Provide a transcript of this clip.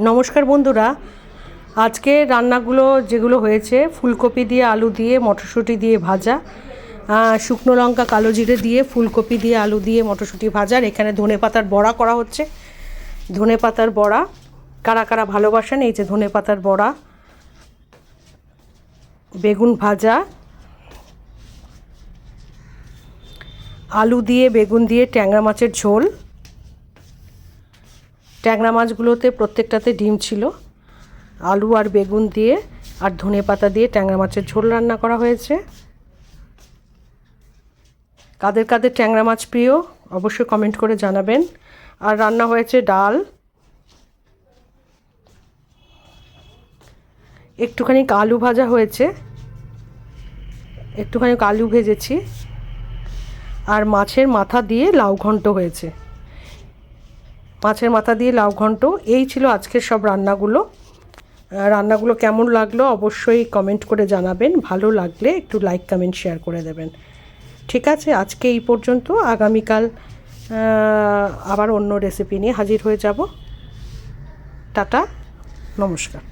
নমস্কার বন্ধুরা, আজকে রান্নাগুলো যেগুলো হয়েছে ফুলকপি দিয়ে আলু দিয়ে মটরশুঁটি দিয়ে ভাজা, শুকনো লঙ্কা কালো জিরে দিয়ে ফুলকপি দিয়ে আলু দিয়ে মটরশুঁটি ভাজা। আর এখানে ধনেপাতার বড়া করা হচ্ছে। ধনেপাতার বড়া কারা কারা ভালোবাসেন, এই যে ধনেপাতার বড়া, বেগুন ভাজা, আলু দিয়ে বেগুন দিয়ে ট্যাংরা মাছের ঝোল। ট্যাংরা মাছগুলোতে প্রত্যেকটাতে ডিম ছিল। আলু আর বেগুন দিয়ে আর ধনেপাতা দিয়ে ট্যাংরা মাছের ঝোল রান্না করা হয়েছে। কাদের কাদের ট্যাংরা মাছ প্রিয় অবশ্যই কমেন্ট করে জানাবেন। আর রান্না হয়েছে ডাল, একটুখানি আলু ভাজা হয়েছে, একটুখানি আলু ভেজেছি, আর মাছের মাথা দিয়ে লাউ ঘন্ট হয়েছে। মাছের মাথা দিয়ে লাউ ঘন্ট। এই ছিল আজকের সব রান্নাগুলো। রান্নাগুলো কেমন লাগলো অবশ্যই কমেন্ট করে জানাবেন। ভালো লাগলে একটু লাইক কমেন্ট শেয়ার করে দেবেন। ঠিক আছে, আজকে এই পর্যন্ত। আগামীকাল আবার অন্য রেসিপি নিয়ে হাজির হয়ে যাব। টাটা, নমস্কার।